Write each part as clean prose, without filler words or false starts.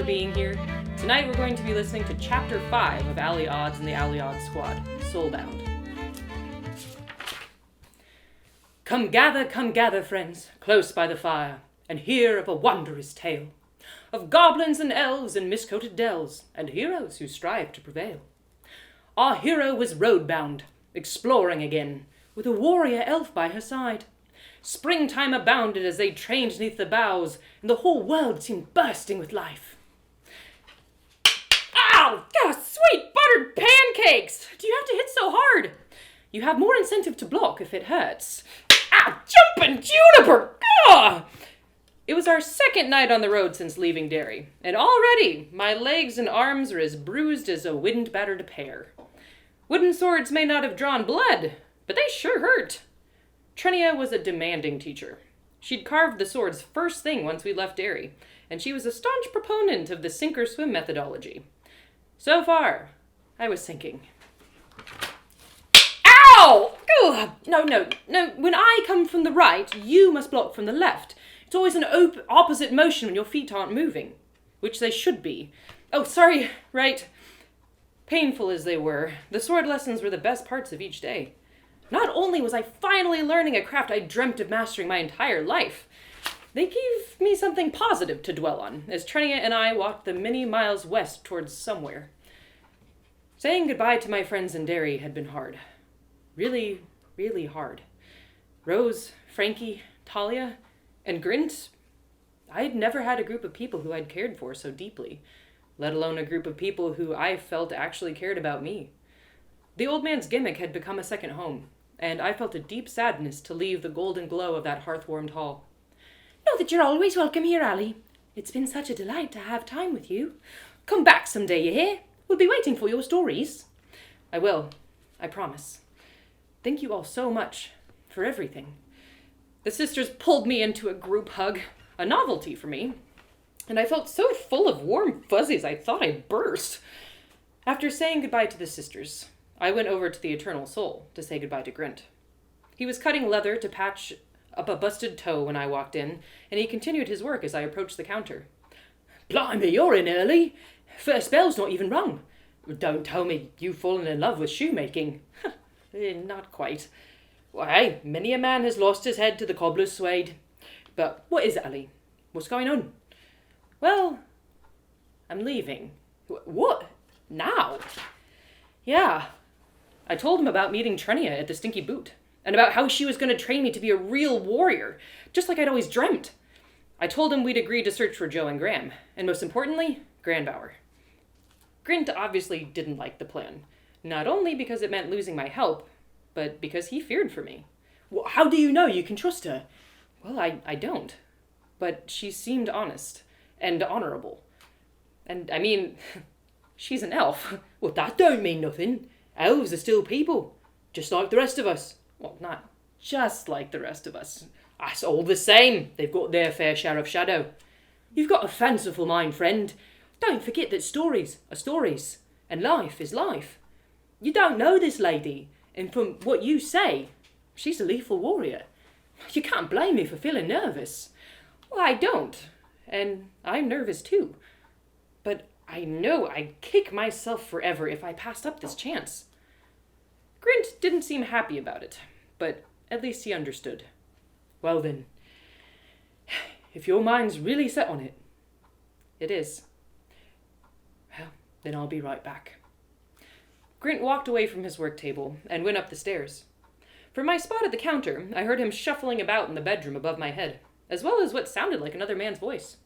for being here. Tonight we're going to be listening to Chapter 5 of Allie Odds and the Allie Odds Squad, Soulbound. Come gather, friends, close by the fire, and hear of a wondrous tale, of goblins and elves in mist-coated dells, and heroes who strive to prevail. Our hero was road-bound, exploring again, with a warrior elf by her side. Springtime abounded as they trained neath the boughs, and the whole world seemed bursting with life. Ow! God, sweet buttered pancakes! Do you have to hit so hard? You have more incentive to block if it hurts. Ow! Jumpin' juniper! Ugh! It was our second night on the road since leaving Derry, and already my legs and arms are as bruised as a wind-battered pear. Wooden swords may not have drawn blood, but they sure hurt. Trennia was a demanding teacher. She'd carved the swords first thing once we left Derry, and she was a staunch proponent of the sink-or-swim methodology. So far, I was sinking. Ow! Ugh! No. When I come from the right, you must block from the left. It's always an opposite motion when your feet aren't moving, which they should be. Oh, sorry, right. Painful as they were, the sword lessons were the best parts of each day. Not only was I finally learning a craft I dreamt of mastering my entire life, they gave me something positive to dwell on as Trennia and I walked the many miles west towards somewhere. Saying goodbye to my friends in Derry had been hard. Really, really hard. Rose, Frankie, Talia, and Grint, I'd never had a group of people who I'd cared for so deeply, let alone a group of people who I felt actually cared about me. The old man's gimmick had become a second home, and I felt a deep sadness to leave the golden glow of that hearth-warmed hall. Know that you're always welcome here, Allie. It's been such a delight to have time with you. Come back someday, you hear? We'll be waiting for your stories. I will, I promise. Thank you all so much for everything. The sisters pulled me into a group hug, a novelty for me, and I felt so full of warm fuzzies I thought I'd burst. After saying goodbye to the sisters, I went over to the Eternal Soul to say goodbye to Grint. He was cutting leather to patch up a busted toe when I walked in, and he continued his work as I approached the counter. Blimey, you're in early. First bell's not even rung. Don't tell me you've fallen in love with shoemaking. Not quite. Why, many a man has lost his head to the cobbler's swade. But what is it, Allie? What's going on? Well, I'm leaving. What? Now? Yeah. I told him about meeting Trennia at the Stinky Boot, and about how she was going to train me to be a real warrior, just like I'd always dreamt. I told him we'd agreed to search for Joe and Graham, and most importantly, Granbauer. Grint obviously didn't like the plan, not only because it meant losing my help, but because he feared for me. Well, how do you know you can trust her? Well, I don't. But she seemed honest and honorable. And, I mean, she's an elf. Well, that don't mean nothing. Elves are still people, just like the rest of us. Well, not just like the rest of us. That's all the same. They've got their fair share of shadow. You've got a fanciful mind, friend. Don't forget that stories are stories, and life is life. You don't know this lady, and from what you say, she's a lethal warrior. You can't blame me for feeling nervous. Well, I don't, and I'm nervous too. But I know I'd kick myself forever if I passed up this chance. Grint didn't seem happy about it, but at least he understood. Well then, if your mind's really set on it, it is. Well, then I'll be right back. Grint walked away from his work table and went up the stairs. From my spot at the counter, I heard him shuffling about in the bedroom above my head, as well as what sounded like another man's voice.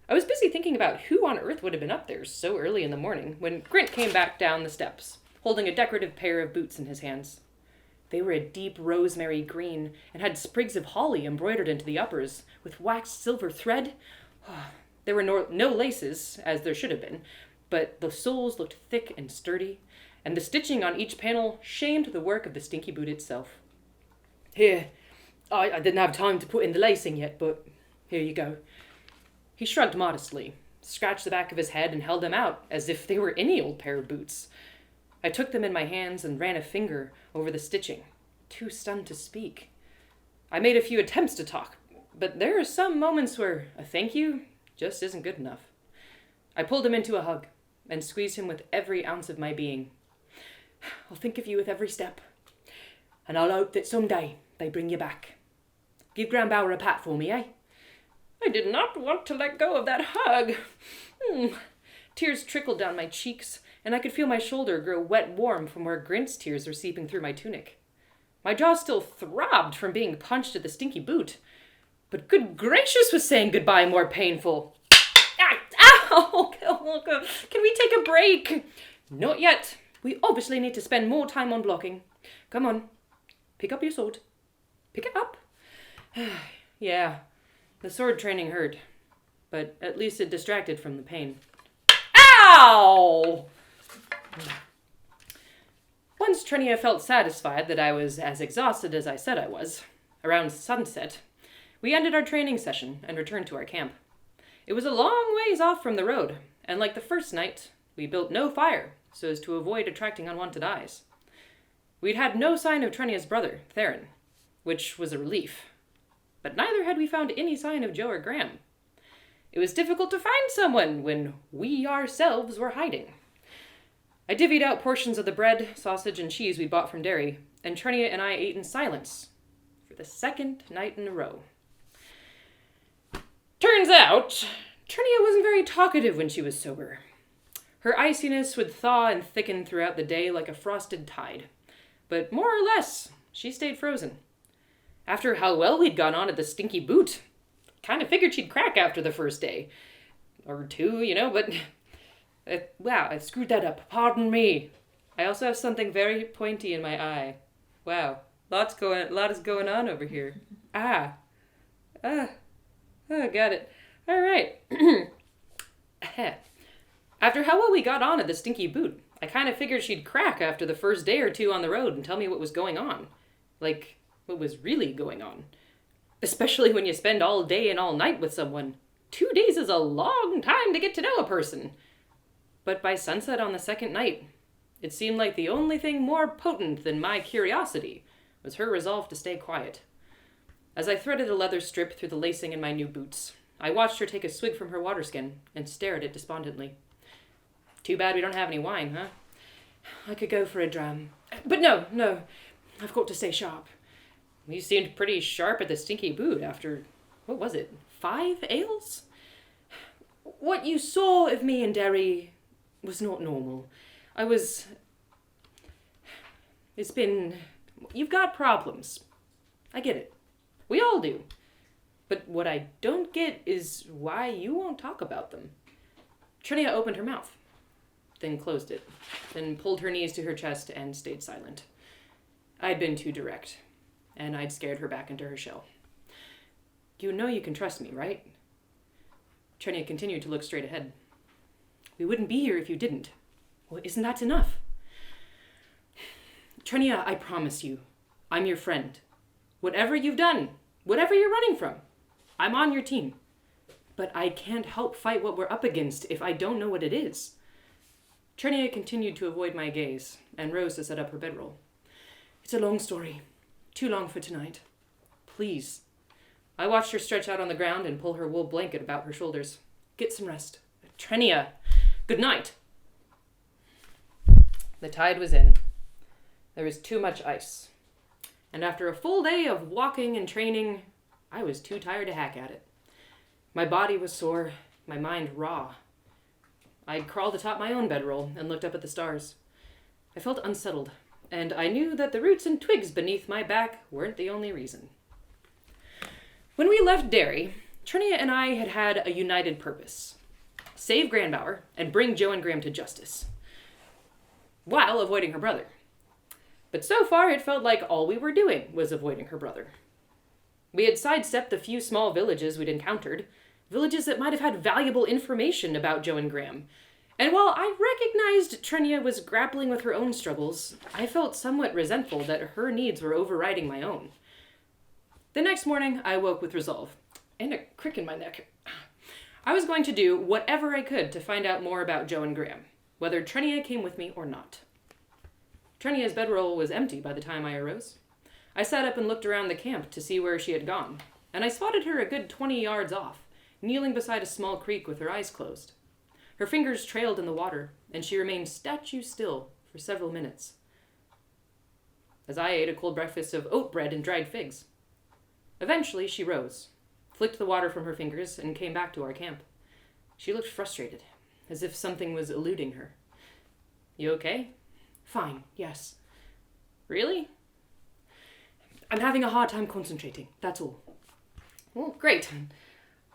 I was busy thinking about who on earth would have been up there so early in the morning when Grint came back down the steps, holding a decorative pair of boots in his hands. They were a deep rosemary green and had sprigs of holly embroidered into the uppers with waxed silver thread. There were no laces, as there should have been, but the soles looked thick and sturdy, and the stitching on each panel shamed the work of the Stinky Boot itself. Here, I didn't have time to put in the lacing yet, but here you go. He shrugged modestly, scratched the back of his head, and held them out as if they were any old pair of boots. I took them in my hands and ran a finger over the stitching, too stunned to speak. I made a few attempts to talk, but there are some moments where a thank you just isn't good enough. I pulled him into a hug and squeezed him with every ounce of my being. I'll think of you with every step, and I'll hope that someday they bring you back. Give Granbauer a pat for me, eh? I did not want to let go of that hug. Tears trickled down my cheeks, and I could feel my shoulder grow wet-warm from where Grint's tears were seeping through my tunic. My jaw still throbbed from being punched at the stinky boot. But good gracious, was saying goodbye more painful. Ow! Can we take a break? Not yet. We obviously need to spend more time on blocking. Come on. Pick up your sword. Pick it up. Yeah, the sword training hurt, but at least it distracted from the pain. Ow! Once Trennia felt satisfied that I was as exhausted as I said I was, around sunset, we ended our training session and returned to our camp. It was a long ways off from the road, and like the first night, we built no fire so as to avoid attracting unwanted eyes. We'd had no sign of Trennia's brother, Theron, which was a relief, but neither had we found any sign of Joe or Graham. It was difficult to find someone when we ourselves were hiding. I divvied out portions of the bread, sausage, and cheese we'd bought from Derry, and Trennia and I ate in silence for the second night in a row. Turns out, Trennia wasn't very talkative when she was sober. Her iciness would thaw and thicken throughout the day like a frosted tide, but more or less, she stayed frozen. After how well we'd gone on at the stinky boot, kind of figured she'd crack after the first day. Or two, but... wow, I screwed that up. Pardon me. I also have something very pointy in my eye. Wow, lot is going on over here. Oh, got it. All right. After how well we got on at the stinky boot, I kind of figured she'd crack after the first day or two on the road and tell me what was going on. Like, what was really going on. Especially when you spend all day and all night with someone. 2 days is a long time to get to know a person. But by sunset on the second night, it seemed like the only thing more potent than my curiosity was her resolve to stay quiet. As I threaded a leather strip through the lacing in my new boots, I watched her take a swig from her water skin and stare at it despondently. Too bad we don't have any wine, huh? I could go for a dram. But no, I've got to stay sharp. You seemed pretty sharp at the stinky boot after, what was it, 5 ales? What you saw of me in Derry was not normal. You've got problems. I get it. We all do. But what I don't get is why you won't talk about them. Trennia opened her mouth, then closed it, then pulled her knees to her chest and stayed silent. I'd been too direct, and I'd scared her back into her shell. You know you can trust me, right? Trennia continued to look straight ahead. We wouldn't be here if you didn't. Well, isn't that enough? Trennia, I promise you, I'm your friend. Whatever you've done, whatever you're running from, I'm on your team. But I can't help fight what we're up against if I don't know what it is. Trennia continued to avoid my gaze and rose to set up her bedroll. It's a long story. Too long for tonight. Please. I watched her stretch out on the ground and pull her wool blanket about her shoulders. Get some rest. Trennia, good night. The tide was in. There was too much ice. And after a full day of walking and training, I was too tired to hack at it. My body was sore, my mind raw. I'd crawled atop my own bedroll and looked up at the stars. I felt unsettled, and I knew that the roots and twigs beneath my back weren't the only reason. When we left Derry, Trennia and I had a united purpose. Save Granbauer and bring Joe and Graham to justice, while avoiding her brother. But so far it felt like all we were doing was avoiding her brother. We had sidestepped the few small villages we'd encountered, villages that might have had valuable information about Joe and Graham. And while I recognized Trennia was grappling with her own struggles, I felt somewhat resentful that her needs were overriding my own. The next morning, I woke with resolve, and a crick in my neck. I was going to do whatever I could to find out more about Joe and Graham, whether Trennia came with me or not. Trennia's bedroll was empty by the time I arose. I sat up and looked around the camp to see where she had gone, and I spotted her a good 20 yards off, kneeling beside a small creek with her eyes closed. Her fingers trailed in the water, and she remained statue still for several minutes, as I ate a cold breakfast of oat bread and dried figs. Eventually, she rose, flicked the water from her fingers, and came back to our camp. She looked frustrated, as if something was eluding her. You okay? Fine, yes. Really? I'm having a hard time concentrating, that's all. Well, great.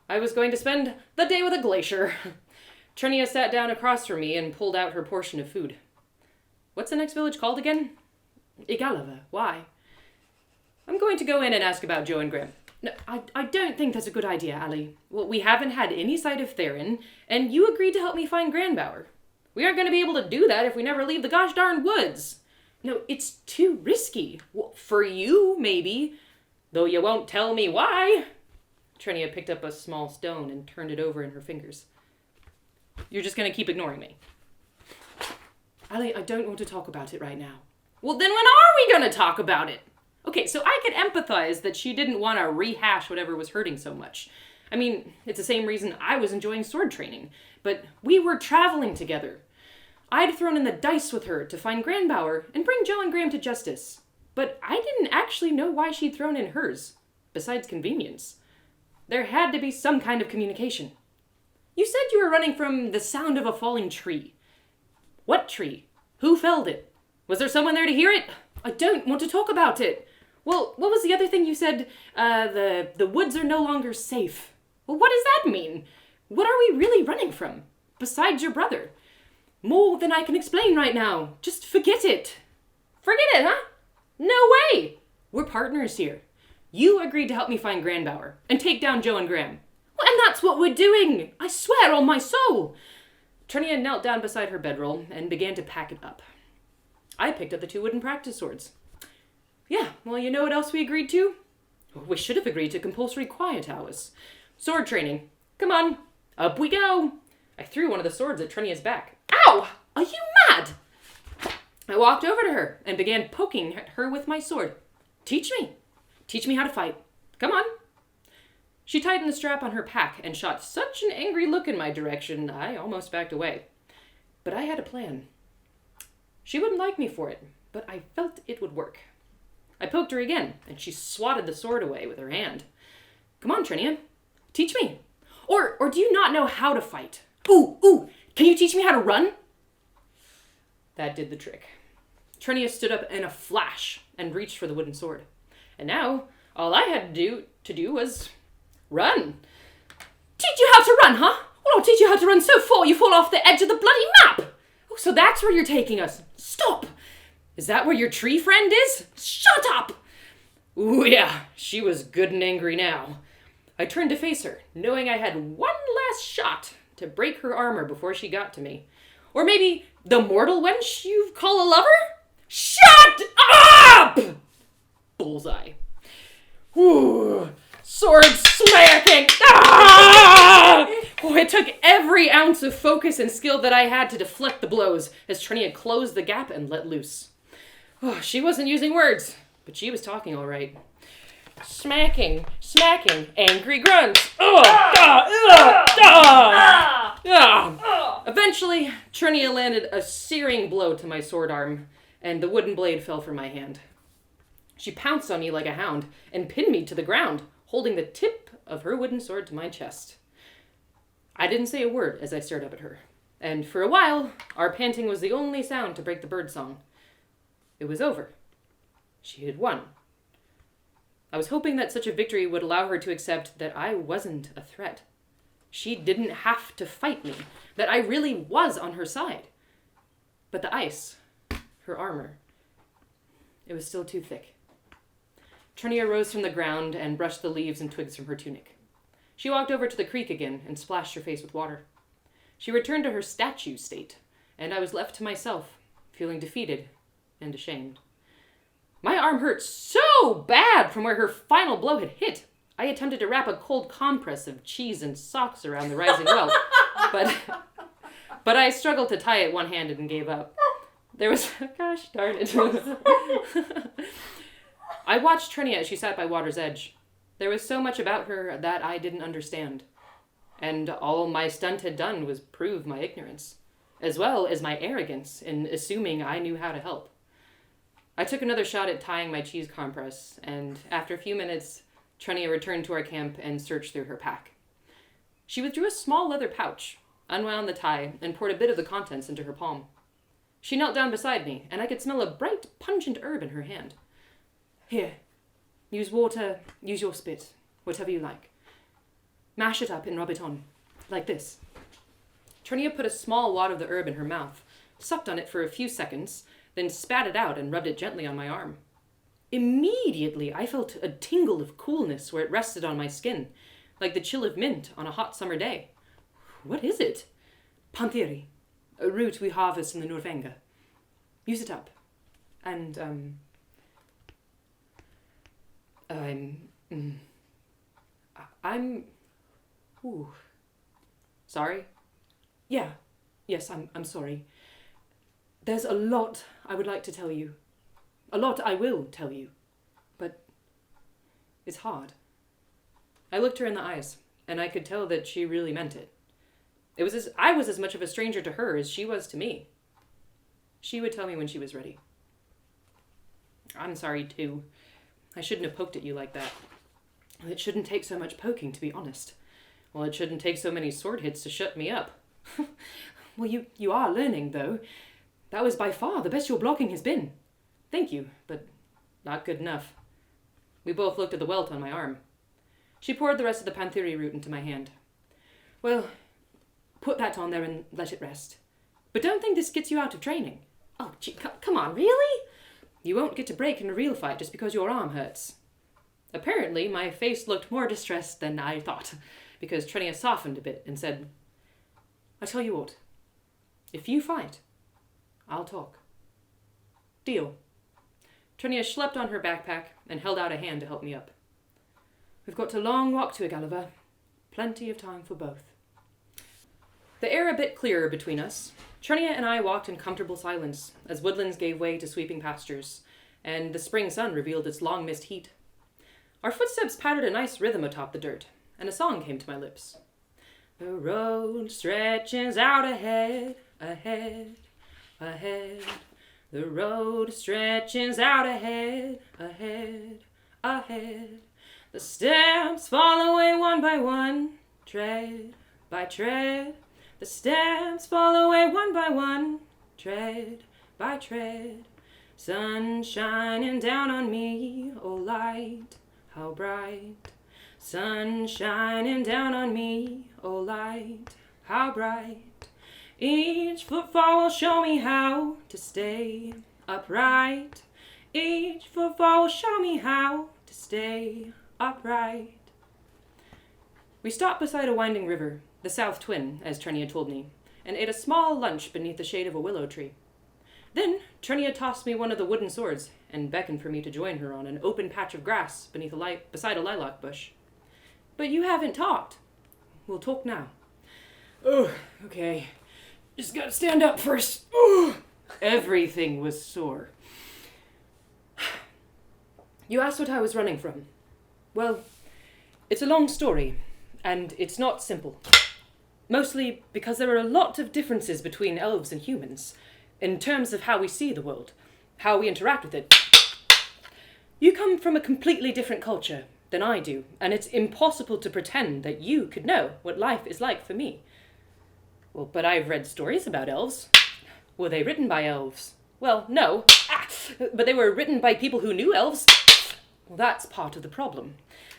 I was going to spend the day with a glacier. Trennia sat down across from me and pulled out her portion of food. What's the next village called again? Igalova. Why? I'm going to go in and ask about Joe and Graham. No, I don't think that's a good idea, Allie. Well, we haven't had any sight of Theron, and you agreed to help me find Granbauer. We aren't going to be able to do that if we never leave the gosh darn woods. No, it's too risky. Well, for you, maybe. Though you won't tell me why. Trennia picked up a small stone and turned it over in her fingers. You're just going to keep ignoring me. Allie, I don't want to talk about it right now. Well, then when are we going to talk about it? Okay, so I could empathize that she didn't want to rehash whatever was hurting so much. I mean, it's the same reason I was enjoying sword training. But we were traveling together. I'd thrown in the dice with her to find Granbauer and bring Joe and Graham to justice. But I didn't actually know why she'd thrown in hers, besides convenience. There had to be some kind of communication. You said you were running from the sound of a falling tree. What tree? Who felled it? Was there someone there to hear it? I don't want to talk about it. Well, what was the other thing you said? The woods are no longer safe. Well, what does that mean? What are we really running from? Besides your brother? More than I can explain right now. Just forget it. Forget it, huh? No way. We're partners here. You agreed to help me find Granbauer and take down Joe and Graham. Well, and that's what we're doing. I swear on my soul. Trennia knelt down beside her bedroll and began to pack it up. I picked up the 2 wooden practice swords. Yeah, well, you know what else we agreed to? We should have agreed to compulsory quiet hours. Sword training. Come on, up we go. I threw one of the swords at Trennia's back. Ow! Are you mad? I walked over to her and began poking at her with my sword. Teach me. Teach me how to fight. Come on. She tightened the strap on her pack and shot such an angry look in my direction, I almost backed away. But I had a plan. She wouldn't like me for it, but I felt it would work. I poked her again, and she swatted the sword away with her hand. Come on, Trennia. Teach me. Or do you not know how to fight? Ooh, can you teach me how to run? That did the trick. Trennia stood up in a flash and reached for the wooden sword. And now, all I had to do was run. Teach you how to run, huh? Well, I'll teach you how to run so far you fall off the edge of the bloody map. Oh, so that's where you're taking us. Stop. Is that where your tree friend is? Shut up. Ooh, yeah, she was good and angry now. I turned to face her, knowing I had one last shot to break her armor before she got to me. Or maybe the mortal wench you call a lover? Shut up! Bullseye. Ooh, sword smacking. Ah! Oh, it took every ounce of focus and skill that I had to deflect the blows as Trennia closed the gap and let loose. Oh, she wasn't using words, but she was talking all right. Smacking, angry grunts. Eventually, Trennia landed a searing blow to my sword arm, and the wooden blade fell from my hand. She pounced on me like a hound and pinned me to the ground, holding the tip of her wooden sword to my chest. I didn't say a word as I stared up at her, and for a while, our panting was the only sound to break the birdsong. It was over. She had won. I was hoping that such a victory would allow her to accept that I wasn't a threat. She didn't have to fight me, that I really was on her side. But the ice, her armor, it was still too thick. Trennia rose from the ground and brushed the leaves and twigs from her tunic. She walked over to the creek again and splashed her face with water. She returned to her statue state, and I was left to myself, feeling defeated and ashamed. My arm hurt so bad from where her final blow had hit. I attempted to wrap a cold compress of cheese and socks around the rising welt, but I struggled to tie it one-handed and gave up. There was... Gosh darn it. I watched Trennia as she sat by water's edge. There was so much about her that I didn't understand. And all my stunt had done was prove my ignorance, as well as my arrogance in assuming I knew how to help. I took another shot at tying my cheese compress, and after a few minutes, Trennia returned to our camp and searched through her pack. She withdrew a small leather pouch, unwound the tie, and poured a bit of the contents into her palm. She knelt down beside me, and I could smell a bright, pungent herb in her hand. Here, use water, use your spit, whatever you like. Mash it up and rub it on, like this. Trennia put a small wad of the herb in her mouth, sucked on it for a few seconds, then spat it out and rubbed it gently on my arm. Immediately, I felt a tingle of coolness where it rested on my skin, like the chill of mint on a hot summer day. What is it? Pantheri, a root we harvest in the Norvenga. Use it up. And, Ooh. Sorry? Yeah. Yes, I'm sorry. There's a lot I would like to tell you. A lot I will tell you. But it's hard. I looked her in the eyes, and I could tell that she really meant it. I was as much of a stranger to her as she was to me. She would tell me when she was ready. I'm sorry, too. I shouldn't have poked at you like that. It shouldn't take so much poking, to be honest. Well, it shouldn't take so many sword hits to shut me up. Well, you are learning, though. That was by far the best your blocking has been. Thank you, but not good enough. We both looked at the welt on my arm. She poured the rest of the Pantheri root into my hand. Well, put that on there and let it rest. But don't think this gets you out of training. Oh, gee, come on, really? You won't get to break in a real fight just because your arm hurts. Apparently, my face looked more distressed than I thought, because Trennia softened a bit and said, I tell you what, if you fight, I'll talk. Deal. Trennia schlepped on her backpack and held out a hand to help me up. We've got a long walk to Gulliver. Plenty of time for both. The air a bit clearer between us, Trennia and I walked in comfortable silence as woodlands gave way to sweeping pastures, and the spring sun revealed its long-missed heat. Our footsteps pattered a nice rhythm atop the dirt, and a song came to my lips. The road stretches out ahead, ahead, ahead. The road stretches out ahead, ahead, ahead. The steps fall away one by one, tread by tread. The steps fall away one by one, tread by tread. Sun shining down on me, oh light, how bright. Sun shining down on me, oh light, how bright. Each footfall will show me how to stay upright. Each footfall will show me how to stay upright. We stopped beside a winding river, the South Twin, as Trennia told me, and ate a small lunch beneath the shade of a willow tree. Then Trennia tossed me one of the wooden swords and beckoned for me to join her on an open patch of grass beside a lilac bush. But you haven't talked. We'll talk now. Oh, okay. Just gotta stand up first. Oh, everything was sore. You asked what I was running from. Well, it's a long story, and it's not simple. Mostly because there are a lot of differences between elves and humans, in terms of how we see the world, how we interact with it. You come from a completely different culture than I do, and it's impossible to pretend that you could know what life is like for me. Well, but I've read stories about elves. Were they written by elves? Well, no. But they were written by people who knew elves. Well, that's part of the problem.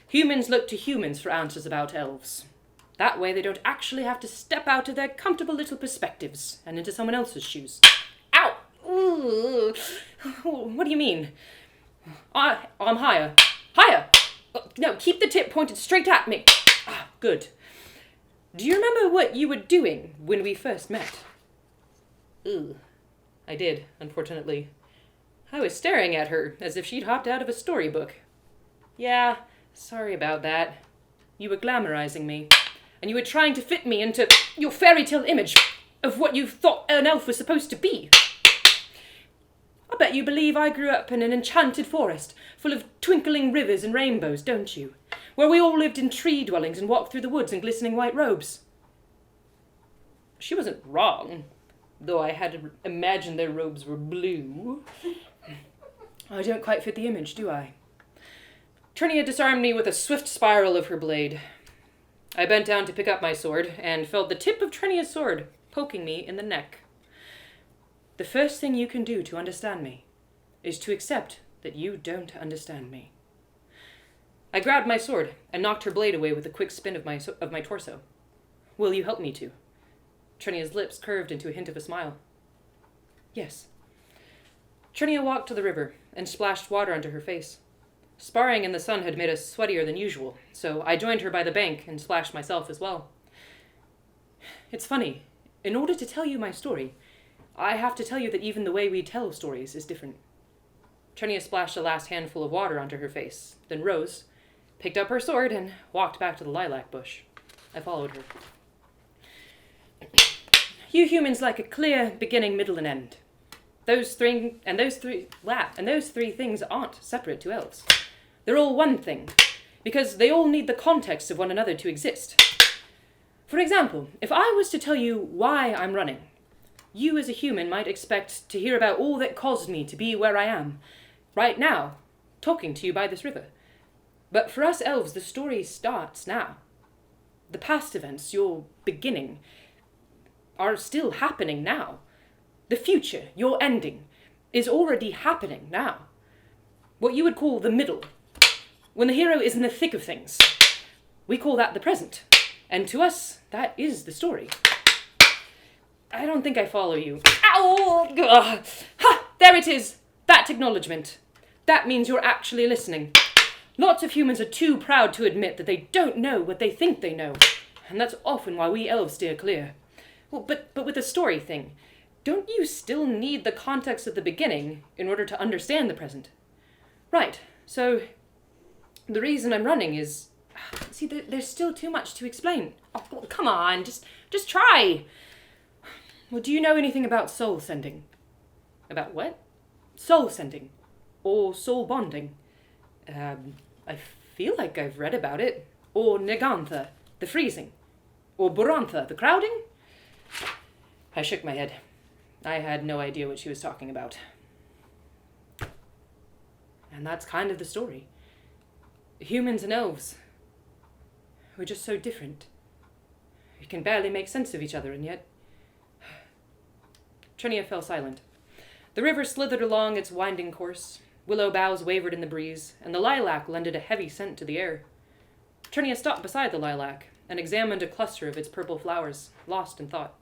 Humans look to humans for answers about elves. That way they don't actually have to step out of their comfortable little perspectives and into someone else's shoes. Ow! Ooh. What do you mean? I'm higher. Higher! No, keep the tip pointed straight at me. Good. Do you remember what you were doing when we first met? I did, unfortunately. I was staring at her as if she'd hopped out of a storybook. Yeah, sorry about that. You were glamorizing me, and you were trying to fit me into your fairy tale image of what you thought an elf was supposed to be. I bet you believe I grew up in an enchanted forest full of twinkling rivers and rainbows, don't you? where we all lived in tree dwellings and walked through the woods in glistening white robes. She wasn't wrong, though I had to imagine their robes were blue. I don't quite fit the image, do I? Trennia disarmed me with a swift spiral of her blade. I bent down to pick up my sword, and felt the tip of Trennia's sword poking me in the neck. The first thing you can do to understand me is to accept that you don't understand me. I grabbed my sword and knocked her blade away with a quick spin of my torso. Will you help me to? Trennia's lips curved into a hint of a smile. Yes. Trennia walked to the river and splashed water onto her face. Sparring in the sun had made us sweatier than usual, so I joined her by the bank and splashed myself as well. It's funny. In order to tell you my story, I have to tell you that even the way we tell stories is different. Trennia splashed a last handful of water onto her face, then rose, picked up her sword, and walked back to the lilac bush. I followed her. You humans like a clear beginning, middle, and end. Those three things aren't separate to elves. They're all one thing, because they all need the context of one another to exist. For example, if I was to tell you why I'm running, you as a human might expect to hear about all that caused me to be where I am, right now, talking to you by this river. But for us elves, the story starts now. The past events, your beginning, are still happening now. The future, your ending, is already happening now. What you would call the middle, when the hero is in the thick of things, we call that the present. And to us, that is the story. I don't think I follow you. Ow! Ugh. Ha! There it is! That acknowledgement. That means you're actually listening. Lots of humans are too proud to admit that they don't know what they think they know. And that's often why we elves steer clear. Well, but with the story thing, don't you still need the context of the beginning in order to understand the present? Right, so the reason I'm running is... See, there's still too much to explain. Oh, come on, just try. Well, do you know anything about soul sending? About what? Soul sending. Or soul bonding. I feel like I've read about it. Or Negantha, the freezing. Or Burantha, the crowding? I shook my head. I had no idea what she was talking about. And that's kind of the story. Humans and elves. We're just so different. We can barely make sense of each other, and yet... Trennia fell silent. The river slithered along its winding course. Willow boughs wavered in the breeze, and the lilac lended a heavy scent to the air. Trennia stopped beside the lilac and examined a cluster of its purple flowers, lost in thought.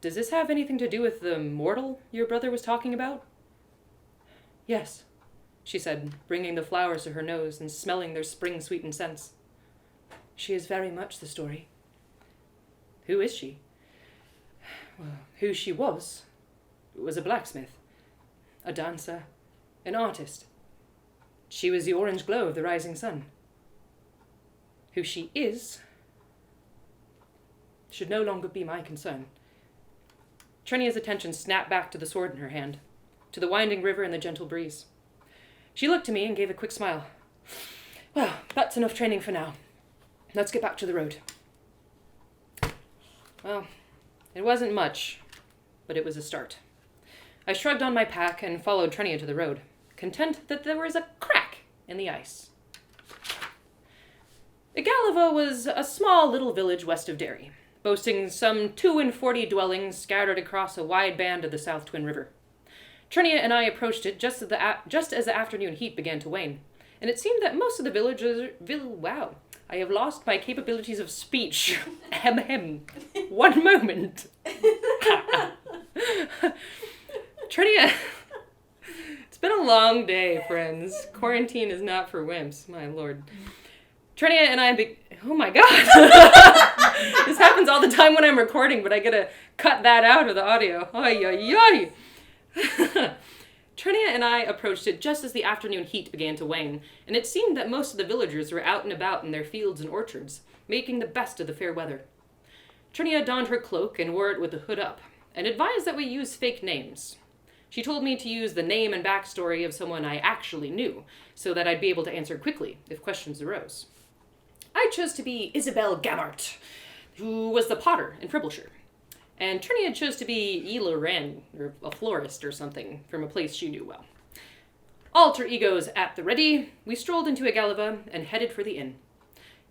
Does this have anything to do with the mortal your brother was talking about? Yes, she said, bringing the flowers to her nose and smelling their spring-sweetened scents. She is very much the story. Who is she? Well, who she was a blacksmith, a dancer, an artist. She was the orange glow of the rising sun. Who she is should no longer be my concern. Trennia's attention snapped back to the sword in her hand, to the winding river and the gentle breeze. She looked to me and gave a quick smile. Well, that's enough training for now. Let's get back to the road. Well, it wasn't much, but it was a start. I shrugged on my pack and followed Trennia to the road, content that there was a crack in the ice. Igalava was a small little village west of Derry, boasting some 42 dwellings scattered across a wide band of the South Twin River. Trennia and I approached it just as the afternoon heat began to wane, and it seemed that most of the villagers... Wow, I have lost my capabilities of speech. Ahem. One moment. Trennia... It's been a long day, friends. Quarantine is not for wimps, my lord. Trennia and I... Oh my god! This happens all the time when I'm recording, but I gotta cut that out of the audio. Oy, oy, oy. Trennia and I approached it just as the afternoon heat began to wane, and it seemed that most of the villagers were out and about in their fields and orchards, making the best of the fair weather. Trennia donned her cloak and wore it with the hood up, and advised that we use fake names. She told me to use the name and backstory of someone I actually knew, so that I'd be able to answer quickly if questions arose. I chose to be Isabel Gammart, who was the potter in Fribbleshire, and Trennia chose to be Ela Wren, or a florist or something, from a place she knew well. Alter egos at the ready, we strolled into a Galliva and headed for the inn.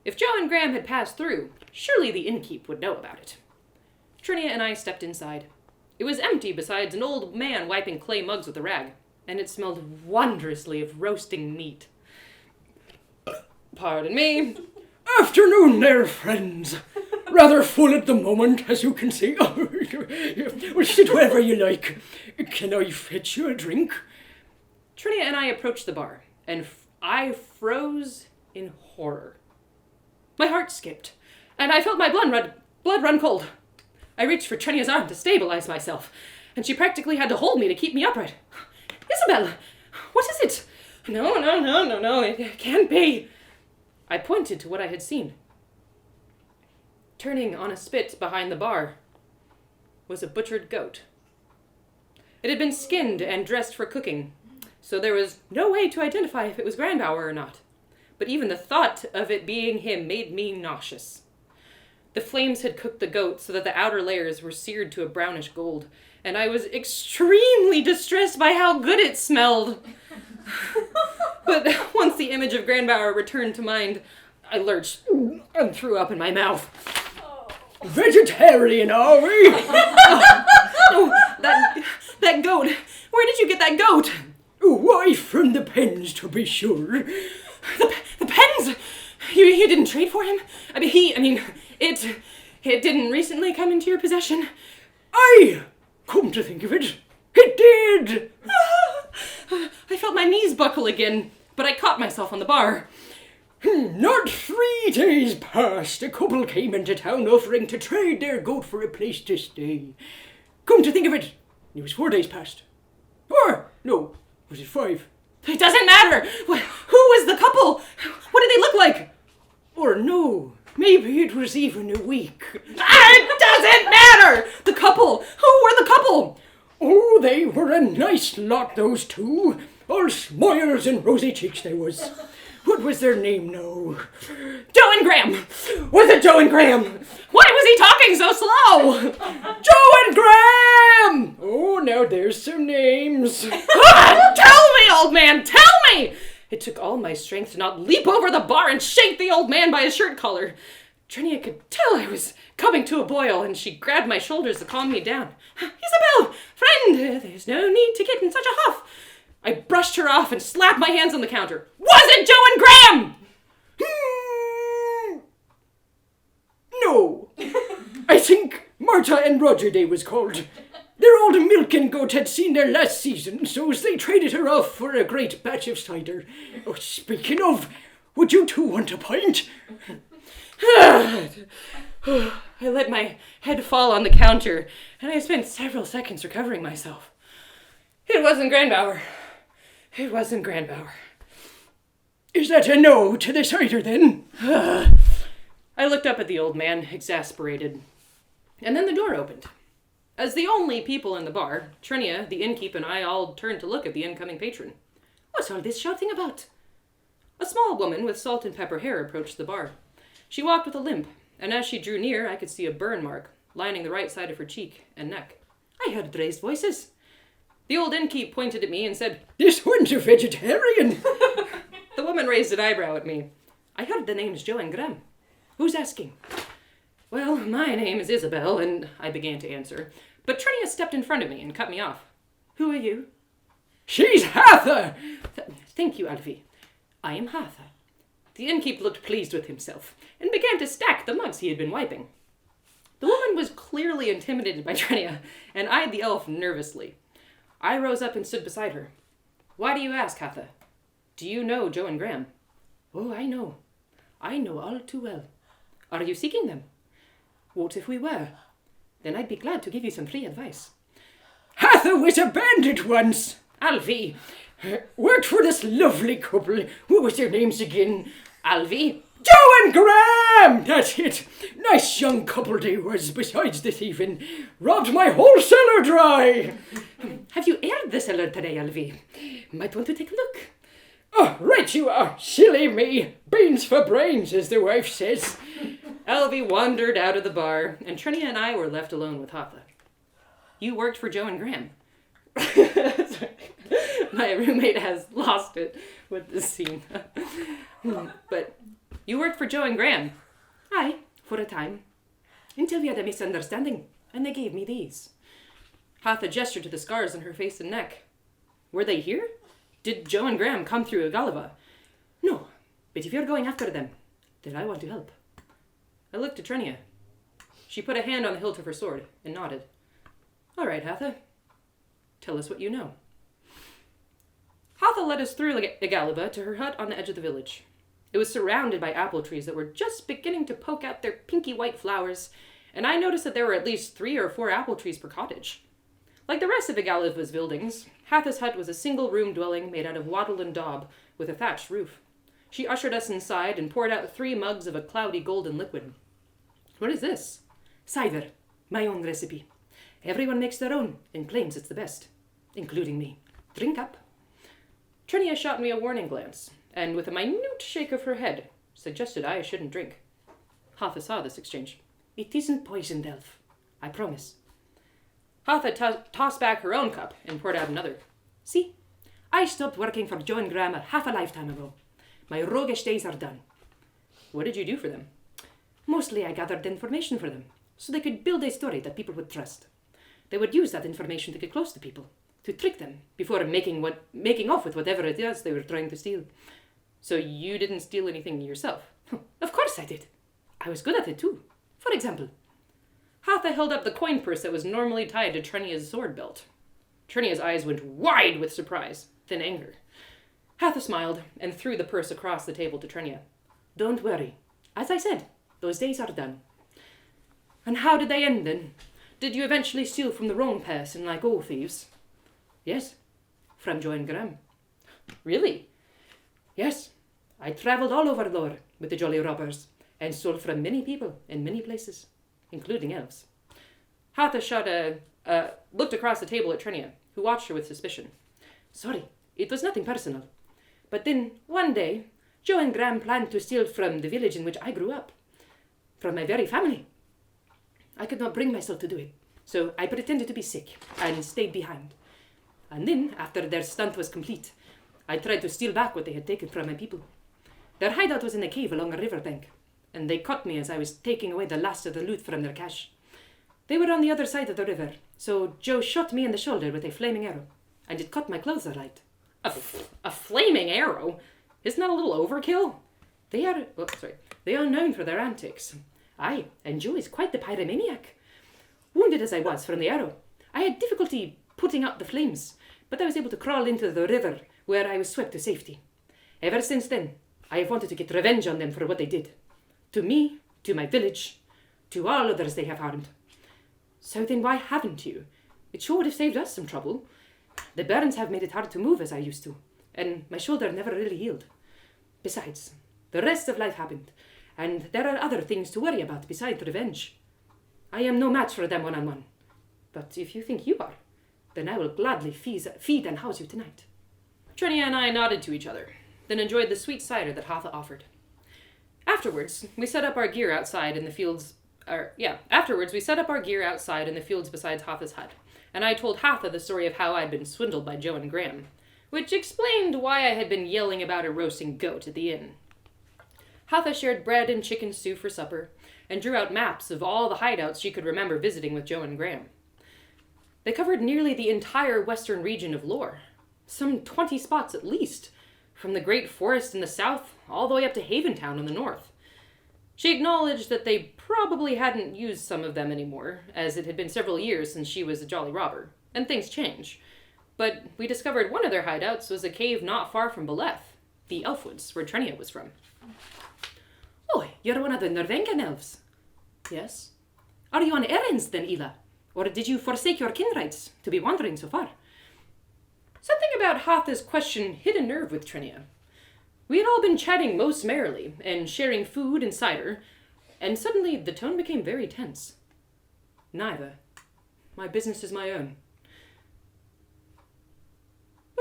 If Joe and Graham had passed through, surely the innkeep would know about it. Trennia and I stepped inside. It was empty besides an old man wiping clay mugs with a rag, and it smelled wondrously of roasting meat. Pardon me. Afternoon there, friends. Rather full at the moment, as you can see. Well, sit wherever you like. Can I fetch you a drink? Trennia and I approached the bar, and I froze in horror. My heart skipped, and I felt my blood run cold. I reached for Trennia's arm to stabilize myself, and she practically had to hold me to keep me upright. Isabel, what is it? No, it can't be. I pointed to what I had seen. Turning on a spit behind the bar was a butchered goat. It had been skinned and dressed for cooking, so there was no way to identify if it was Granbauer or not. But even the thought of it being him made me nauseous. The flames had cooked the goat so that the outer layers were seared to a brownish gold, and I was extremely distressed by how good it smelled. But once the image of Granbauer returned to mind, I lurched and threw up in my mouth. Vegetarian, are we? That goat. Where did you get that goat? Why, from the pens, to be sure. The pens? You didn't trade for him? It didn't recently come into your possession? Aye, come to think of it, it did. I felt my knees buckle again, but I caught myself on the bar. Not 3 days past, a couple came into town offering to trade their goat for a place to stay. Come to think of it, it was 4 days past. Or, no, was it 5? It doesn't matter! Who was the couple? What did they look like? Or no, maybe it was even a week. It doesn't matter! The couple! Who were the couple? Oh, they were a nice lot, those two. All smiles and rosy cheeks they was. What was their name now? Joe and Graham! Was it Joe and Graham? Why was he talking so slow? Joe and Graham! Oh, now there's some names. Tell me, old man, tell me! It took all my strength to not leap over the bar and shake the old man by his shirt collar. Trennia could tell I was coming to a boil, and she grabbed my shoulders to calm me down. Isabel, friend, there's no need to get in such a huff. I brushed her off and slapped my hands on the counter. Was it Joe and Graham? No. I think Martha and Roger they was called. Their old milking goat had seen their last season, so they traded her off for a great batch of cider. Oh, speaking of, would you two want a pint? I let my head fall on the counter, and I spent several seconds recovering myself. It wasn't Granbauer. It wasn't Granbauer. Is that a no to the cider, then? I looked up at the old man, exasperated. And then the door opened. As the only people in the bar, Trennia, the innkeep, and I all turned to look at the incoming patron. What's all this shouting about? A small woman with salt and pepper hair approached the bar. She walked with a limp, and as she drew near, I could see a burn mark lining the right side of her cheek and neck. I heard raised voices. The old innkeep pointed at me and said, "This one's a vegetarian." The woman raised an eyebrow at me. I heard the name's Joe and Graham. Who's asking? Well, my name is Isabel, and I began to answer. But Trennia stepped in front of me and cut me off. Who are you? She's Hatha! Thank you, Alfie. I am Hatha. The innkeep looked pleased with himself and began to stack the mugs he had been wiping. The woman was clearly intimidated by Trennia and eyed the elf nervously. I rose up and stood beside her. Why do you ask, Hatha? Do you know Joe and Graham? Oh, I know. I know all too well. Are you seeking them? What if we were? Then I'd be glad to give you some free advice. Hatha was a bandit once. Alfie. Worked for this lovely couple. What was their names again? Alfie. Joe and Graham! That's it. Nice young couple they was, besides the thieving. Robbed my whole cellar dry. Have you aired the cellar today, Alvy? Might want to take a look. Oh, right you are. Silly me. Beans for brains, as the wife says. Alvy wandered out of the bar, and Trennia and I were left alone with Hatha. You worked for Joe and Graham. My roommate has lost it with this scene. But you worked for Joe and Graham. Aye, for a time. Until we had a misunderstanding, and they gave me these. Hatha gestured to the scars on her face and neck. Were they here? Did Joe and Graham come through Galava? No, but if you're going after them, then I want to help. I looked at Trennia. She put a hand on the hilt of her sword and nodded. All right, Hatha. Tell us what you know. Hatha led us through Galava to her hut on the edge of the village. It was surrounded by apple trees that were just beginning to poke out their pinky white flowers, and I noticed that there were at least 3 or 4 apple trees per cottage. Like the rest of Galava's buildings, Hatha's hut was a single-room dwelling made out of wattle and daub with a thatched roof. She ushered us inside and poured out 3 mugs of a cloudy golden liquid. What is this? Cider, my own recipe. Everyone makes their own and claims it's the best, including me. Drink up. Trennia shot me a warning glance, and with a minute shake of her head, suggested I shouldn't drink. Hatha saw this exchange. It isn't poisoned, elf. I promise. Hatha tossed back her own cup and poured out another. See, I stopped working for Joe and Graham half a lifetime ago. My roguish days are done. What did you do for them? Mostly I gathered information for them, so they could build a story that people would trust. They would use that information to get close to people, to trick them before making off with whatever it is they were trying to steal. So you didn't steal anything yourself? Of course I did. I was good at it too. For example, Hatha held up the coin purse that was normally tied to Trennia's sword belt. Trennia's eyes went wide with surprise, then anger. Hatha smiled and threw the purse across the table to Trennia. Don't worry. As I said, those days are done. And how did they end then? Did you eventually steal from the wrong person like all thieves? Yes, from Joe and Graham. Really? Yes. I travelled all over Lore with the Jolly Robbers and stole from many people in many places, including elves. Hatha looked across the table at Trennia, who watched her with suspicion. Sorry, it was nothing personal. But then, one day, Joe and Graham planned to steal from the village in which I grew up. From my very family. I could not bring myself to do it, so I pretended to be sick and stayed behind. And then, after their stunt was complete, I tried to steal back what they had taken from my people. Their hideout was in a cave along a riverbank, and they caught me as I was taking away the last of the loot from their cache. They were on the other side of the river, so Joe shot me in the shoulder with a flaming arrow, and it cut my clothes all right. A flaming arrow? Isn't that a little overkill? They are known for their antics. Aye, and Joe is quite the pyromaniac. Wounded as I was from the arrow, I had difficulty putting out the flames, but I was able to crawl into the river where I was swept to safety. Ever since then, I have wanted to get revenge on them for what they did. To me, to my village, to all others they have harmed. So then why haven't you? It sure would have saved us some trouble. The burns have made it hard to move as I used to, and my shoulder never really healed. Besides, the rest of life happened, and there are other things to worry about besides revenge. I am no match for them one-on-one, but if you think you are, then I will gladly feed and house you tonight. Trennia and I nodded to each other, then enjoyed the sweet cider that Hatha offered. Afterwards, we set up our gear outside in the fields beside Hatha's hut, and I told Hatha the story of how I'd been swindled by Joe and Graham, which explained why I had been yelling about a roasting goat at the inn. Hatha shared bread and chicken stew for supper, and drew out maps of all the hideouts she could remember visiting with Joe and Graham. They covered nearly the entire western region of Lore, some 20 spots at least, from the Great Forest in the south all the way up to Haventown in the north. She acknowledged that they probably hadn't used some of them anymore, as it had been several years since she was a Jolly Robber, and things change. But we discovered one of their hideouts was a cave not far from Beleth, the Elfwoods, where Trennia was from. Oh, you're one of the Norvengan elves. Yes. Are you on errands then, Ila? Or did you forsake your kin rights to be wandering so far? Something about Hatha's question hit a nerve with Trennia. We had all been chatting most merrily and sharing food and cider, and suddenly the tone became very tense. Neither. My business is my own.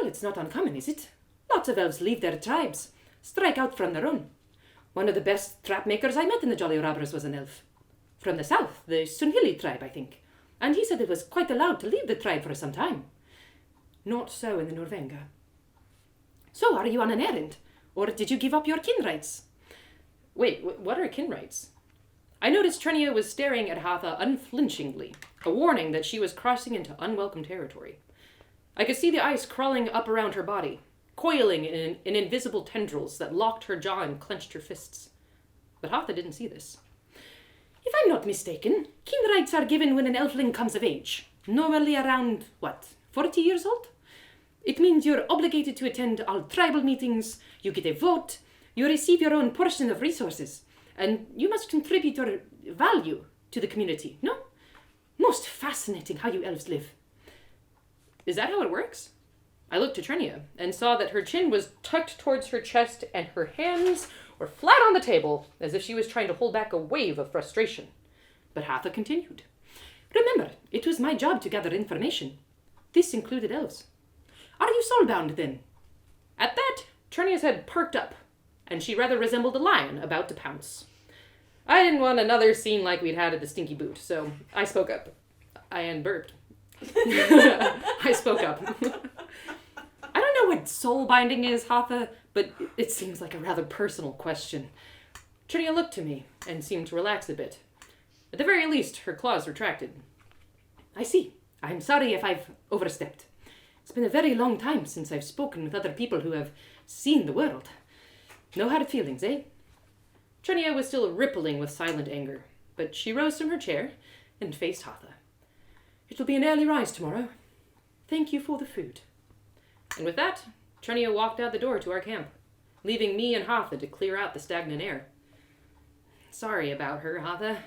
Well, it's not uncommon, is it? Lots of elves leave their tribes, strike out from their own. One of the best trap makers I met in the Jolly Robbers was an elf. From the south, the Sunhilly tribe, I think. And he said it was quite allowed to leave the tribe for some time. Not so in the Norvenga. So, are you on an errand? Or did you give up your kin rights? Wait, what are kin rights? I noticed Trennia was staring at Hatha unflinchingly, a warning that she was crossing into unwelcome territory. I could see the ice crawling up around her body, coiling in invisible tendrils that locked her jaw and clenched her fists. But Hatha didn't see this. If I'm not mistaken, kin rights are given when an elfling comes of age, normally around, 40 years old? It means you're obligated to attend all tribal meetings, you get a vote, you receive your own portion of resources, and you must contribute your value to the community, no? Most fascinating how you elves live. Is that how it works? I looked to Trennia and saw that her chin was tucked towards her chest and her hands were flat on the table, as if she was trying to hold back a wave of frustration. But Hatha continued. Remember, it was my job to gather information. This included elves. Are you soulbound, then? At that, Trennia's head perked up, and she rather resembled a lion about to pounce. I didn't want another scene like we'd had at the Stinky Boot, so I spoke up. I burped. I spoke up. I don't know what soul binding is, Hatha, but it seems like a rather personal question. Trennia looked to me and seemed to relax a bit. At the very least, her claws retracted. I see. I'm sorry if I've overstepped. It's been a very long time since I've spoken with other people who have seen the world. No hard feelings, eh? Trennia was still rippling with silent anger, but she rose from her chair and faced Hatha. It'll be an early rise tomorrow. Thank you for the food. And with that, Trennia walked out the door to our camp, leaving me and Hatha to clear out the stagnant air. Sorry about her, Hatha.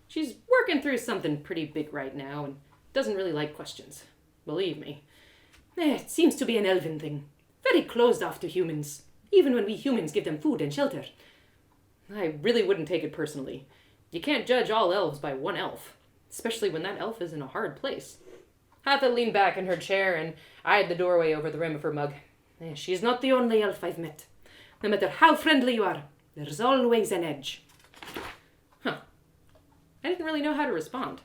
She's working through something pretty big right now and doesn't really like questions. Believe me. It seems to be an elven thing. Very closed off to humans, even when we humans give them food and shelter. I really wouldn't take it personally. You can't judge all elves by one elf, especially when that elf is in a hard place. Hatha leaned back in her chair and eyed the doorway over the rim of her mug. She's not the only elf I've met. No matter how friendly you are, there's always an edge. I didn't really know how to respond.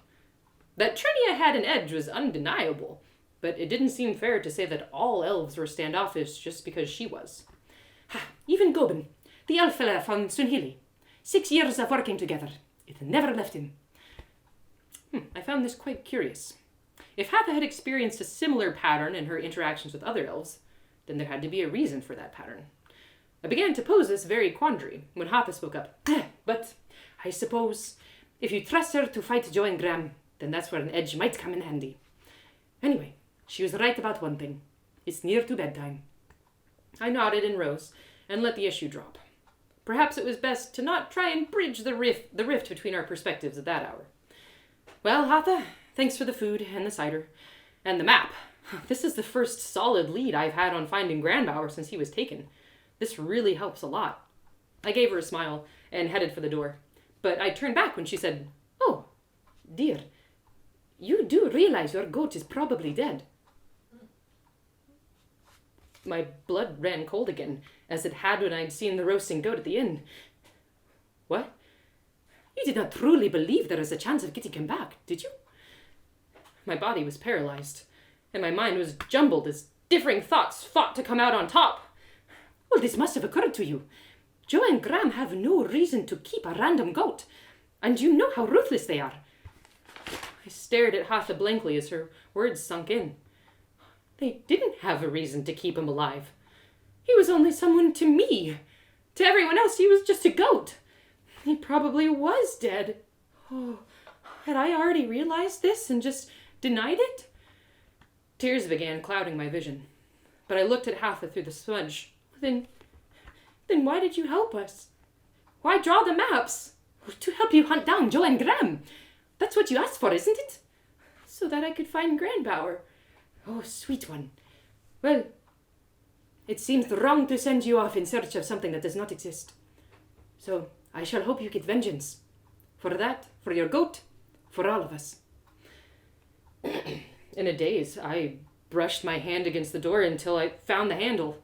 That Trennia had an edge was undeniable, but it didn't seem fair to say that all elves were standoffish just because she was. Even Gobin, the elf fella from Sunhilly. 6 years of working together. It never left him. I found this quite curious. If Hatha had experienced a similar pattern in her interactions with other elves, then there had to be a reason for that pattern. I began to pose this very quandary when Hatha spoke up. But I suppose if you trust her to fight Joe and Graham, then that's where an edge might come in handy. Anyway, she was right about one thing. It's near to bedtime. I nodded and rose and let the issue drop. Perhaps it was best to not try and bridge the rift between our perspectives at that hour. Well, Hatha, thanks for the food and the cider. And the map. This is the first solid lead I've had on finding Granbauer since he was taken. This really helps a lot. I gave her a smile and headed for the door. But I turned back when she said, Oh, dear, you do realize your goat is probably dead. My blood ran cold again, as it had when I'd seen the roasting goat at the inn. What? You did not truly believe there was a chance of getting him back, did you? My body was paralyzed, and my mind was jumbled as differing thoughts fought to come out on top. Well, this must have occurred to you. Joe and Graham have no reason to keep a random goat, and you know how ruthless they are. I stared at Hatha blankly as her words sunk in. They didn't have a reason to keep him alive. He was only someone to me. To everyone else, he was just a goat. He probably was dead. Oh, had I already realized this and just denied it? Tears began clouding my vision, but I looked at Hatha through the smudge. Then why did you help us? Why draw the maps? To help you hunt down Joe and Graham. That's what you asked for, isn't it? So that I could find Granbauer. Oh, sweet one. Well, it seems wrong to send you off in search of something that does not exist. So I shall hope you get vengeance. For that, for your goat, for all of us. In a daze, I brushed my hand against the door until I found the handle.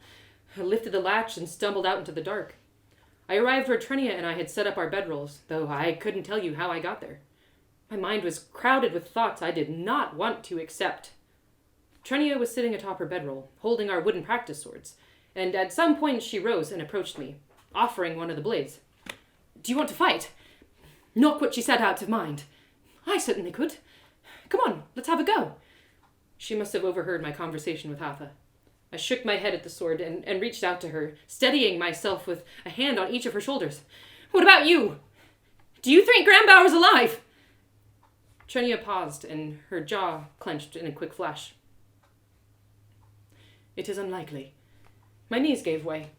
I lifted the latch and stumbled out into the dark. I arrived where Trennia and I had set up our bedrolls, though I couldn't tell you how I got there. My mind was crowded with thoughts I did not want to accept. Trennia was sitting atop her bedroll, holding our wooden practice swords, and at some point she rose and approached me, offering one of the blades. "Do you want to fight? Knock what she said out of mind." "I certainly could. Come on, let's have a go." She must have overheard my conversation with Hatha. I shook my head at the sword and reached out to her, steadying myself with a hand on each of her shoulders. "What about you? Do you think Granbauer's alive?" Trennia paused, and her jaw clenched in a quick flash. "It is unlikely." My knees gave way,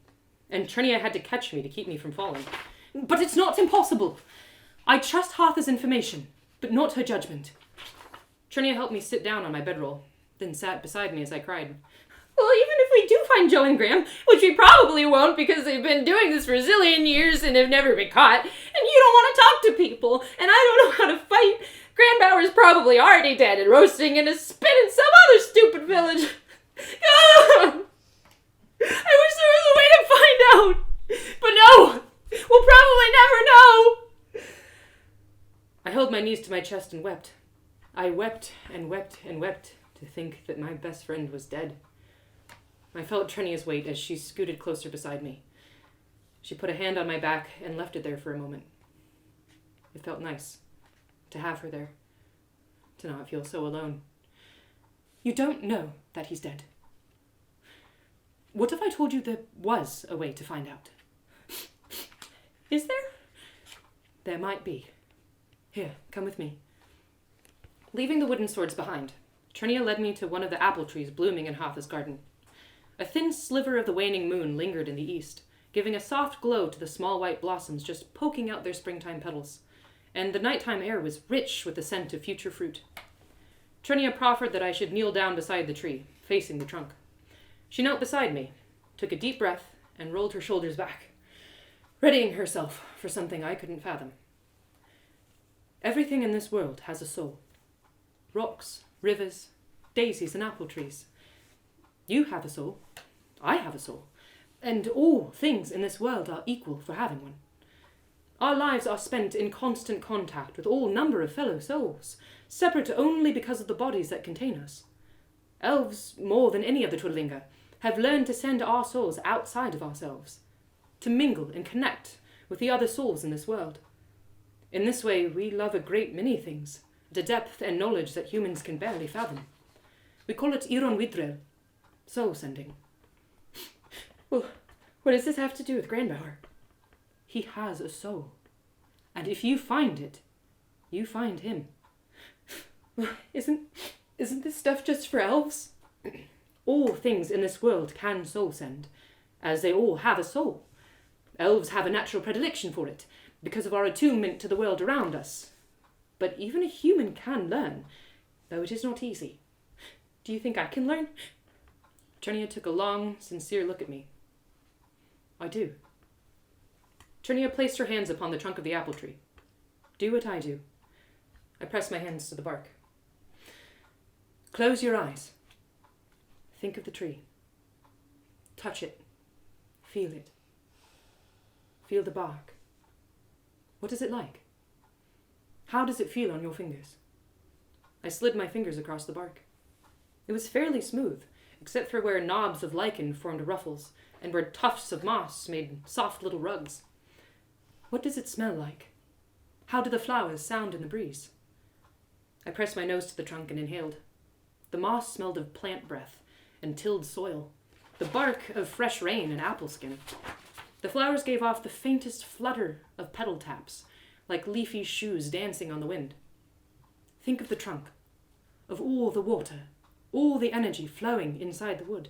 and Trennia had to catch me to keep me from falling. "But it's not impossible. I trust Hatha's information, but not her judgment." Trennia helped me sit down on my bedroll, then sat beside me as I cried. "Well, even if we do find Joe and Graham, which we probably won't because they've been doing this for a zillion years and have never been caught, and you don't want to talk to people, and I don't know how to fight, Granbauer's probably already dead and roasting in a spit in some other stupid village. Ah! I wish there was a way to find out, but no, we'll probably never know." I held my knees to my chest and wept. I wept and wept and wept to think that my best friend was dead. I felt Trennia's weight as she scooted closer beside me. She put a hand on my back and left it there for a moment. It felt nice to have her there, to not feel so alone. "You don't know that he's dead. What if I told you there was a way to find out?" "Is there?" "There might be. Here, come with me." Leaving the wooden swords behind, Trennia led me to one of the apple trees blooming in Hatha's garden. A thin sliver of the waning moon lingered in the east, giving a soft glow to the small white blossoms just poking out their springtime petals, and the nighttime air was rich with the scent of future fruit. Trennia proffered that I should kneel down beside the tree, facing the trunk. She knelt beside me, took a deep breath, and rolled her shoulders back, readying herself for something I couldn't fathom. "Everything in this world has a soul. Rocks, rivers, daisies, and apple trees. You have a soul. I have a soul. And all things in this world are equal for having one. Our lives are spent in constant contact with all number of fellow souls, separate only because of the bodies that contain us. Elves, more than any other Twiddlinga, have learned to send our souls outside of ourselves, to mingle and connect with the other souls in this world. In this way, we love a great many things, at a depth and knowledge that humans can barely fathom. We call it Iron Widrel, soul sending." "Well, what does this have to do with Granbauer?" "He has a soul, and if you find it, you find him." "Well, isn't this stuff just for elves?" "All things in this world can soul send, as they all have a soul. Elves have a natural predilection for it, because of our attunement to the world around us. But even a human can learn, though it is not easy. Do you think I can learn?" Trennia took a long, sincere look at me. "I do." Trennia placed her hands upon the trunk of the apple tree. "Do what I do." I pressed my hands to the bark. "Close your eyes. Think of the tree. Touch it. Feel it. Feel the bark. What is it like? How does it feel on your fingers?" I slid my fingers across the bark. It was fairly smooth, except for where knobs of lichen formed ruffles, and where tufts of moss made soft little rugs. "What does it smell like? How do the flowers sound in the breeze?" I pressed my nose to the trunk and inhaled. The moss smelled of plant breath and tilled soil, the bark of fresh rain and apple skin. The flowers gave off the faintest flutter of petal taps, like leafy shoes dancing on the wind. Think of the trunk, of all the water, all the energy flowing inside the wood.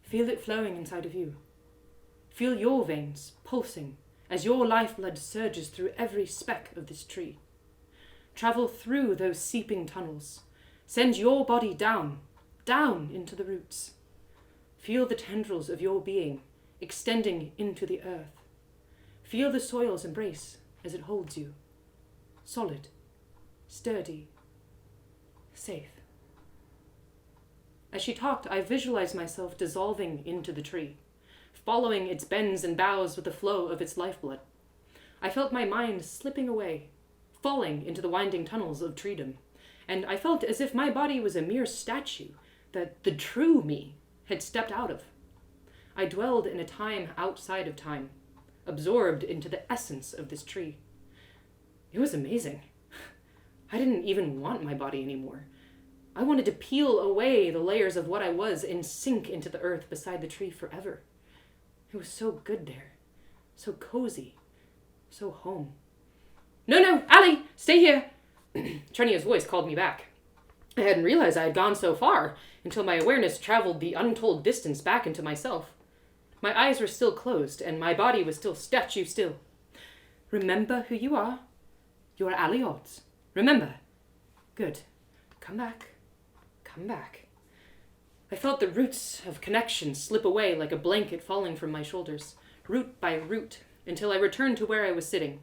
Feel it flowing inside of you. Feel your veins pulsing as your lifeblood surges through every speck of this tree. Travel through those seeping tunnels. Send your body down, down into the roots. Feel the tendrils of your being extending into the earth. Feel the soil's embrace as it holds you. Solid, sturdy, safe. As she talked, I visualized myself dissolving into the tree, following its bends and bows with the flow of its lifeblood. I felt my mind slipping away, falling into the winding tunnels of treedom, and I felt as if my body was a mere statue that the true me had stepped out of. I dwelled in a time outside of time, absorbed into the essence of this tree. It was amazing. I didn't even want my body anymore. I wanted to peel away the layers of what I was and sink into the earth beside the tree forever. It was so good there, so cozy, so home. No, Allie, stay here! Trennia's voice called me back. I hadn't realized I had gone so far until my awareness traveled the untold distance back into myself. My eyes were still closed, and my body was still statue still. Remember who you are. You are Allie Odds. Remember. Good. Come back. Come back. I felt the roots of connection slip away like a blanket falling from my shoulders, root by root, until I returned to where I was sitting,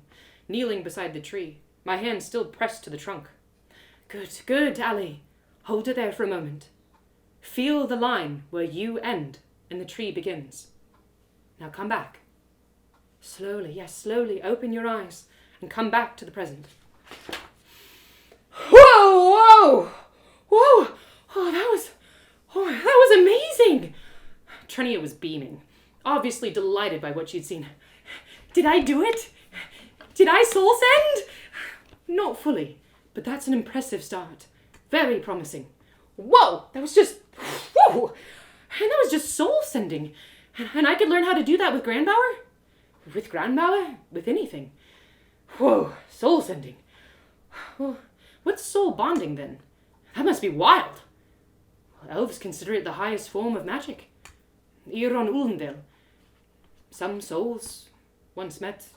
kneeling beside the tree, my hand still pressed to the trunk. Good, Allie. Hold it there for a moment. Feel the line where you end and the tree begins. Now come back. Slowly, yes, slowly open your eyes and come back to the present. Whoa! Oh, that was amazing! Trennia was beaming, obviously delighted by what she'd seen. Did I do it? Did I soul send? Not fully, but that's an impressive start. Very promising. Whoa! That was just soul sending. And I could learn how to do that with Granbauer? With Granbauer? With anything. Whoa, soul sending. Well, what's soul bonding then? That must be wild. Well, elves consider it the highest form of magic. Iron Ulendel. Some souls, once met,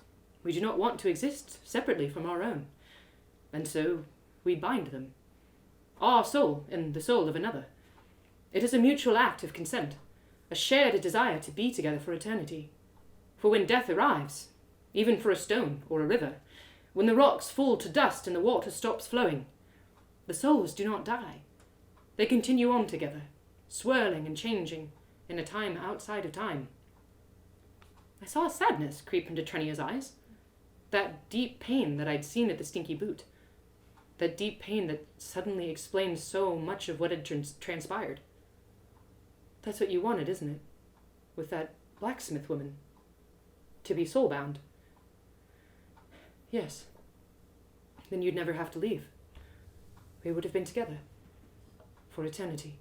we do not want to exist separately from our own. And so we bind them. Our soul and the soul of another. It is a mutual act of consent, a shared desire to be together for eternity. For when death arrives, even for a stone or a river, when the rocks fall to dust and the water stops flowing, the souls do not die. They continue on together, swirling and changing in a time outside of time. I saw a sadness creep into Trennia's eyes. That deep pain that I'd seen at the Stinky Boot. That deep pain that suddenly explained so much of what had transpired. That's what you wanted, isn't it? With that blacksmith woman. To be soulbound. Yes. Then you'd never have to leave. We would have been together. For eternity.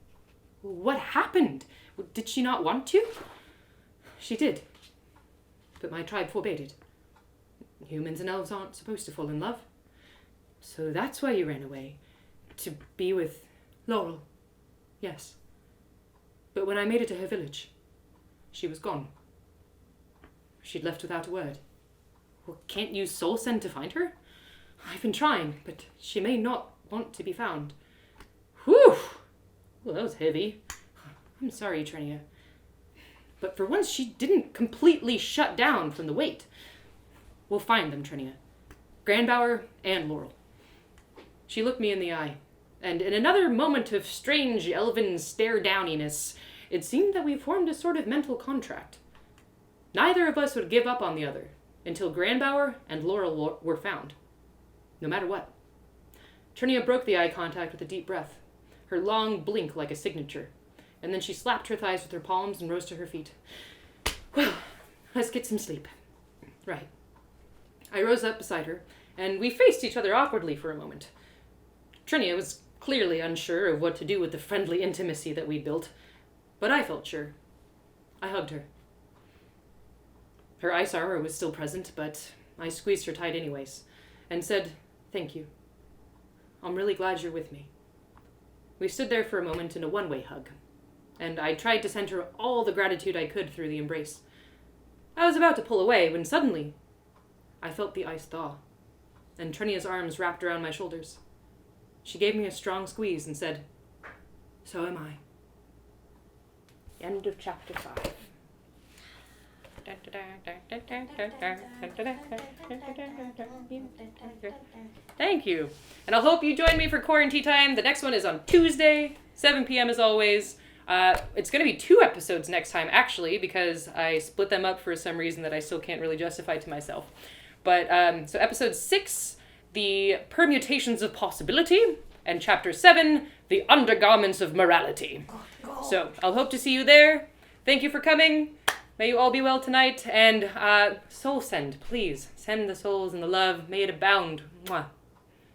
What happened? Did she not want to? She did. But my tribe forbade it. Humans and elves aren't supposed to fall in love. So that's why you ran away. To be with Laurel. Yes. But when I made it to her village, she was gone. She'd left without a word. Well, can't you soul send to find her? I've been trying, but she may not want to be found. Whew! Well, that was heavy. I'm sorry, Trennia. But for once, she didn't completely shut down from the weight. We'll find them, Trennia. Granbauer and Laurel. She looked me in the eye, and in another moment of strange elven stare-downiness, it seemed that we formed a sort of mental contract. Neither of us would give up on the other until Granbauer and Laurel were found. No matter what. Trennia broke the eye contact with a deep breath, her long blink like a signature, and then she slapped her thighs with her palms and rose to her feet. Well, let's get some sleep. Right. I rose up beside her, and we faced each other awkwardly for a moment. Trennia was clearly unsure of what to do with the friendly intimacy that we'd built, but I felt sure. I hugged her. Her ice armor was still present, but I squeezed her tight anyways, and said, "Thank you. I'm really glad you're with me." We stood there for a moment in a one-way hug, and I tried to send her all the gratitude I could through the embrace. I was about to pull away when suddenly I felt the ice thaw, and Trennia's arms wrapped around my shoulders. She gave me a strong squeeze and said, "So am I." End of chapter 5. Thank you. And I hope you join me for QuaranTea Time. The next one is on Tuesday, 7 p.m. as always. It's going to be 2 episodes next time, actually, because I split them up for some reason that I still can't really justify to myself. But, so episode 6, the permutations of possibility, and chapter 7, the undergarments of morality. So, I'll hope to see you there. Thank you for coming. May you all be well tonight, and soul send, please. Send the souls and the love. May it abound. Mwah.